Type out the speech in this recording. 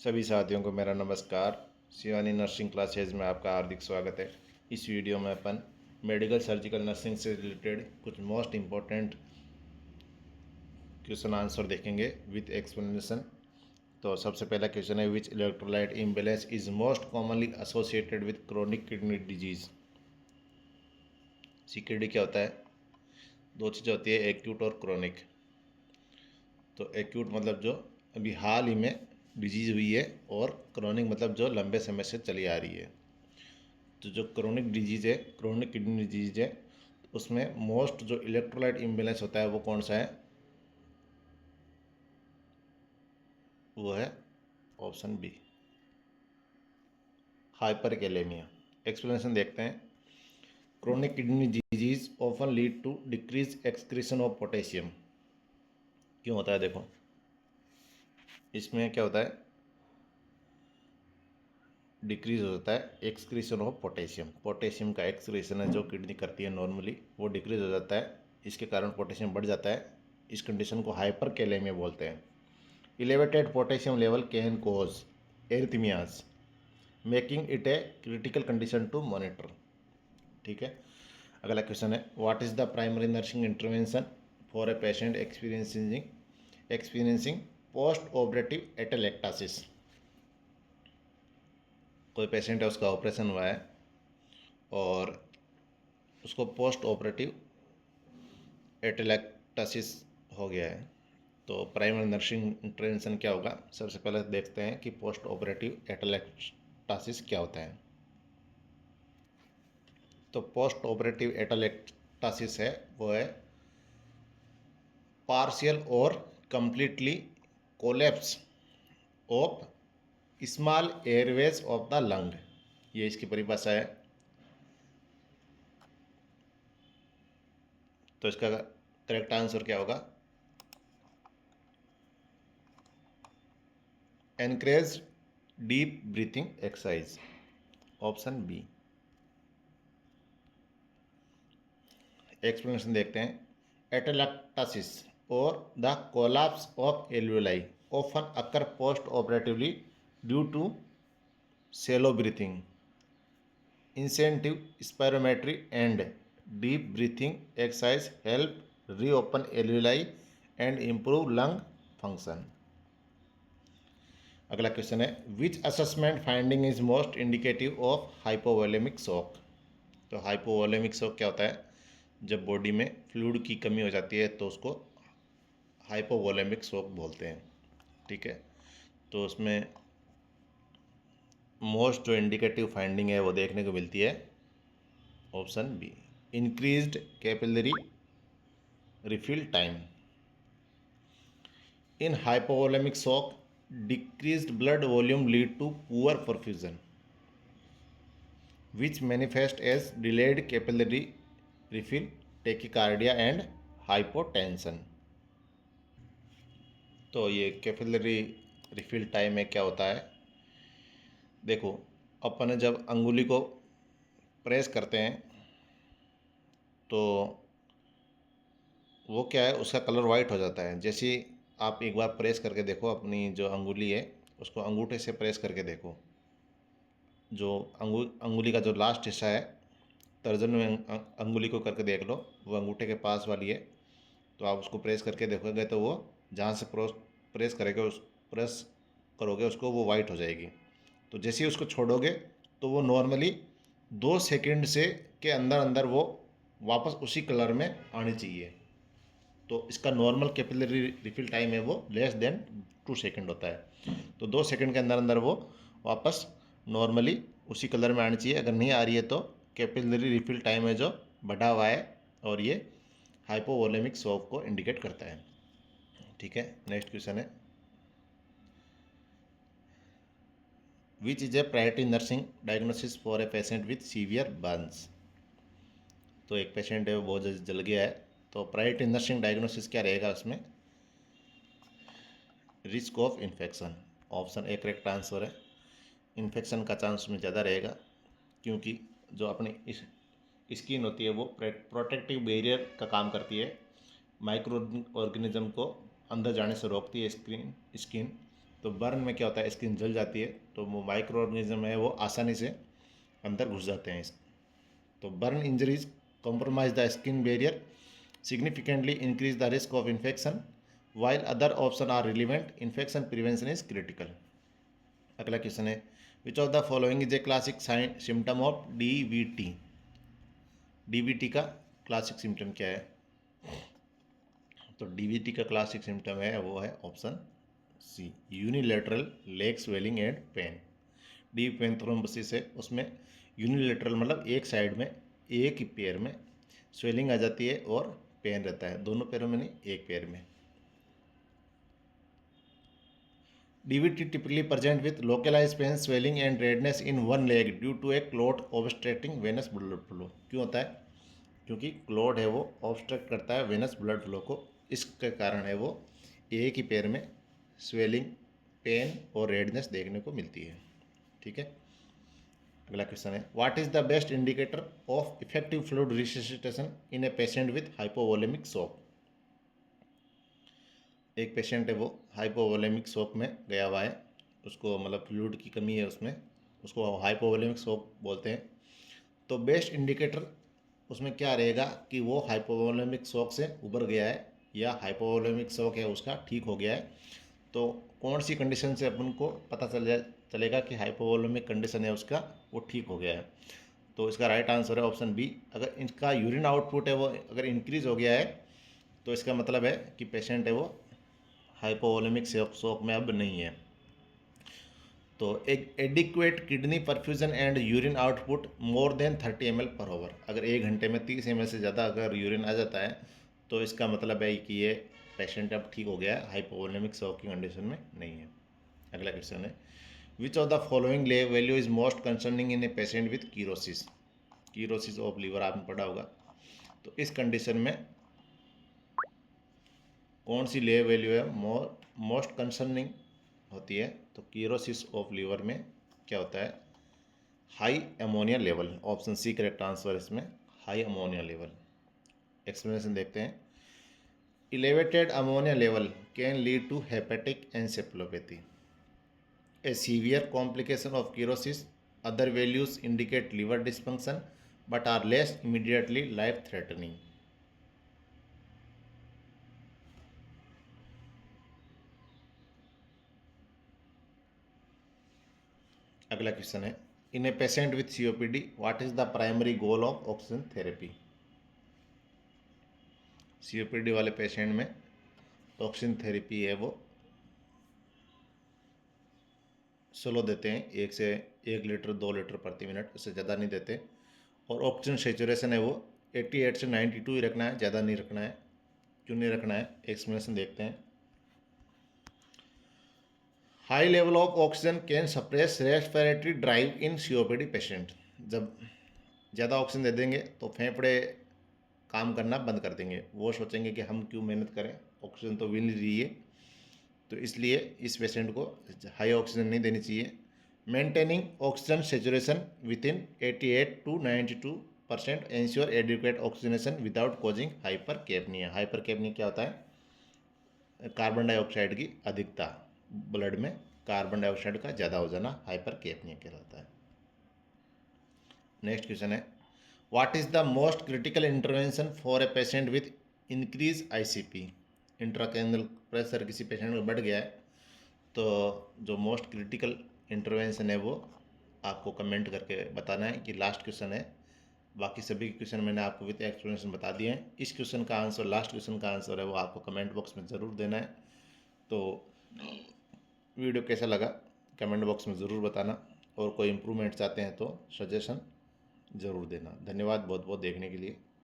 सभी साथियों को मेरा नमस्कार। शिवानी नर्सिंग क्लासेज में आपका हार्दिक स्वागत है। इस वीडियो में अपन मेडिकल सर्जिकल नर्सिंग से रिलेटेड कुछ मोस्ट इम्पोर्टेंट क्वेश्चन आंसर देखेंगे विथ एक्सप्लेनेशन। तो सबसे पहला क्वेश्चन है, which electrolyte imbalance is most commonly associated with chronic kidney disease. CKD क्या होता है? दो चीज़ें होती है, एक्यूट और क्रोनिक। तो एक्यूट मतलब जो अभी हाल ही में डिजीज़ हुई है, और क्रोनिक मतलब जो लंबे समय से चली आ रही है। तो जो क्रोनिक डिजीज़ है, क्रोनिक किडनी डिजीज है, उसमें मोस्ट जो इलेक्ट्रोलाइट इम्बैलेंस होता है वो कौन सा है? वो है option B, hyperkalaemia. Explanation देखते हैं। Chronic kidney disease often lead to decrease excretion of potassium. क्यों होता है? देखो, इसमें क्या होता है, डिक्रीज हो जाता है एक्सक्रीशन ऑफ पोटेशियम। पोटेशियम का एक्सक्रीशन है जो किडनी करती है नॉर्मली, वो डिक्रीज हो जाता है। इसके कारण पोटेशियम बढ़ जाता है। इस कंडीशन को हाइपर कैलेमिया बोलते हैं। Elevated potassium level can cause arrhythmias, making it a critical condition to monitor। ठीक है। अगला क्वेश्चन है, what is the primary nursing intervention for a patient experiencing post operative atelectasis. कोई पेशेंट है, उसका ऑपरेशन हुआ है और उसको पोस्ट ऑपरेटिव एटेलेक्टासिस हो गया है, तो प्राइमरी नर्सिंग इंटरवेंशन क्या होगा? सबसे पहले देखते हैं कि पोस्ट ऑपरेटिव एटेलेक्टासिस क्या होता है। तो पोस्ट ऑपरेटिव एटेलेक्टासिस है, वो है पार्शियल और completely collapse of small Airways of the lung. ये इसकी परिभाषा है। तो इसका करेक्ट आंसर क्या होगा? Encourage deep breathing exercise, option B. Explanation देखते हैं। Atelectasis or the collapse of alveoli often occur post operatively due to shallow breathing, incentive spirometry and deep breathing exercise help reopen alveoli and improve lung function। अगला question है, which assessment finding is most indicative of hypovolaemic shock. तो hypovolaemic shock क्या होता है? जब body में fluid की कमी हो जाती है तो उसको हाइपोवोलेमिक शॉक बोलते हैं। ठीक है। तो उसमें मोस्ट जो इंडिकेटिव फाइंडिंग है वो देखने को मिलती है option B, increased capillary refill time. In hypovolaemic shock decreased blood volume lead to poor perfusion which manifest as delayed capillary refill, tachycardia and hypotension. तो ये कैपिलरी रिफिल टाइम में क्या होता है? देखो, अपन जब अंगुली को प्रेस करते हैं तो वो क्या है, उसका कलर वाइट हो जाता है। जैसे ही आप एक बार प्रेस करके देखो, अपनी जो अंगुली है उसको अंगूठे से प्रेस करके देखो, जो अंगुली का जो लास्ट हिस्सा है, तर्जन में अंगुली को करके देख लो, वो अंगूठे के पास वाली है। तो आप उसको प्रेस करके देखोगे तो वो जहाँ से प्रेस करेंगे उस प्रेस करोगे उसको, वो वाइट हो जाएगी। तो जैसे ही उसको छोड़ोगे तो वो नॉर्मली 2 सेकंड से के अंदर अंदर वो वापस उसी कलर में आनी चाहिए। तो इसका नॉर्मल कैपिलरी रिफिल टाइम है वो लेस देन 2 सेकंड होता है। तो 2 सेकंड के अंदर अंदर वो वापस नॉर्मली उसी कलर में आनी चाहिए। अगर नहीं आ रही है तो कैपिलरी रिफिल टाइम है जो बढ़ा हुआ है, और ये हाइपोवोलेमिक शॉक को इंडिकेट करता है। ठीक है। नेक्स्ट क्वेश्चन है, which is a priority nursing diagnosis for a patient with severe Burns. तो एक पेशेंट है वो बहुत ज़्यादा जल गया है, तो प्रायोरिटी नर्सिंग डायग्नोसिस क्या रहेगा उसमें? Risk of infection, option A correct answer है। इन्फेक्शन का चांस में ज़्यादा रहेगा, क्योंकि जो अपनी इस स्किन होती है वो प्रोटेक्टिव बैरियर का काम करती है, माइक्रो ऑर्गेनिज्म को अंदर जाने से रोकती है स्किन। तो बर्न में क्या होता है, स्किन जल जाती है, तो वो माइक्रो ऑर्गेनिज्म है वो आसानी से अंदर घुस जाते हैं। तो burn injuries compromise the skin barrier, significantly increase the risk of infection, while other options are relevant. Infection prevention is critical. अगला क्वेश्चन है, which of the following is a classic symptom of DVT. DVT का classic symptom क्या है? तो DVT का classic symptom है वो है option C, unilateral leg swelling and pain. Deep vein thrombosis है, उसमें यूनिलेटरल मतलब एक साइड में, एक ही पैर में स्वेलिंग आ जाती है और पेन रहता है, दोनों पैरों में नहीं, एक पैर में। DVT typically present with localized pain, swelling and redness in one leg due to a clot obstructing venous blood flow। क्यों होता है? क्योंकि क्लॉट है वो ऑब्स्ट्रक्ट करता है वेनस ब्लड फ्लो को, इसके कारण है वो एक ही पैर में स्वेलिंग, पेन और रेडनेस देखने को मिलती है। ठीक है, अगला क्वेश्चन है, what is the best indicator of effective fluid resuscitation in a patient with hypovolaemic shock. एक पेशेंट है वो हाइपोवोलेमिक शॉक में गया हुआ है, उसको मतलब फ्लूइड की कमी है उसमें, उसको हाइपोवोलेमिक शॉक बोलते हैं। तो बेस्ट इंडिकेटर उसमें क्या रहेगा कि वो हाइपोवोलेमिक शॉक से उबर गया है या हाइपोवोलेमिक शॉक है उसका ठीक हो गया है। तो कौन सी कंडीशन से अपन को पता चलेगा कि हाइपोवोलेमिक कंडीशन है उसका वो ठीक हो गया है? तो इसका राइट आंसर है ऑप्शन बी। अगर इसका यूरिन आउटपुट है वो अगर इंक्रीज हो गया है तो इसका मतलब है कि पेशेंट है वो हाइपोवोलेमिक शॉक में अब नहीं है। तो एक adequate kidney perfusion and urine output more than 30 ml per hour. अगर 1 घंटे में 30 ml से ज़्यादा अगर यूरिन आ जाता है तो इसका मतलब है कि ये पेशेंट अब ठीक हो गया है, हाइपोवोलेमिक शॉक की कंडीशन में नहीं है। अगला क्वेश्चन है, which of the following value is most concerning in a patient with cirrhosis. Cirrhosis of liver आपने पढ़ा होगा। तो इस कंडीशन में कौन सी ले वैल्यू है मोस्ट कंसर्निंग होती है? तो कीरोसिस ऑफ लीवर में क्या होता है? High ammonia level. Option C correct answer इसमें, हाई अमोनिया लेवल। एक्सप्लेनेशन देखते हैं, elevated ammonia level can lead to hepatic encephalopathy, a severe complication of cirrhosis. Other values indicate liver dysfunction but are less immediately life threatening. अगला question है, in a patient with COPD what is the primary goal of oxygen therapy. COPD वाले patient में oxygen therapy है वो slow देते हैं, 1 से 1 litre 2 litre प्रति मिनट, उससे ज़्यादा नहीं देते। और ऑक्सीजन सेचुरेशन है वो 88 से 92 ही रखना है, ज़्यादा नहीं रखना है। क्यों नहीं रखना है? एक्सप्लेनेशन देखते हैं, high level of oxygen can suppress respiratory drive in COPD patient. जब ज़्यादा ऑक्सीजन दे देंगे तो फेफड़े काम करना बंद कर देंगे, वो सोचेंगे कि हम क्यों मेहनत करें, ऑक्सीजन तो मिल रही है। तो इसलिए इस पेशेंट को हाई ऑक्सीजन नहीं देनी चाहिए। Maintaining oxygen saturation within 88 to 92% ensure adequate oxygenation without causing hypercapnia. Hypercapnia क्या होता है? कार्बन डाइऑक्साइड की अधिकता, ब्लड में कार्बन डाइऑक्साइड का ज़्यादा हो जाना हाइपरकैप्निया कहलाता है। नेक्स्ट क्वेश्चन है, what is the most critical intervention for a patient with increase ICP. Intracranial pressure किसी पेशेंट में बढ़ गया है तो जो मोस्ट क्रिटिकल इंटरवेंशन है वो आपको कमेंट करके बताना है कि लास्ट क्वेश्चन है। बाकी सभी क्वेश्चन मैंने आपको विद एक्सप्लेनेशन बता दिए हैं। इस क्वेश्चन का आंसर, लास्ट क्वेश्चन का आंसर है वो आपको कमेंट बॉक्स में ज़रूर देना है। तो वीडियो कैसा लगा कमेंट बॉक्स में ज़रूर बताना, और कोई इम्प्रूवमेंट चाहते हैं तो सजेशन ज़रूर देना। धन्यवाद बहुत बहुत देखने के लिए।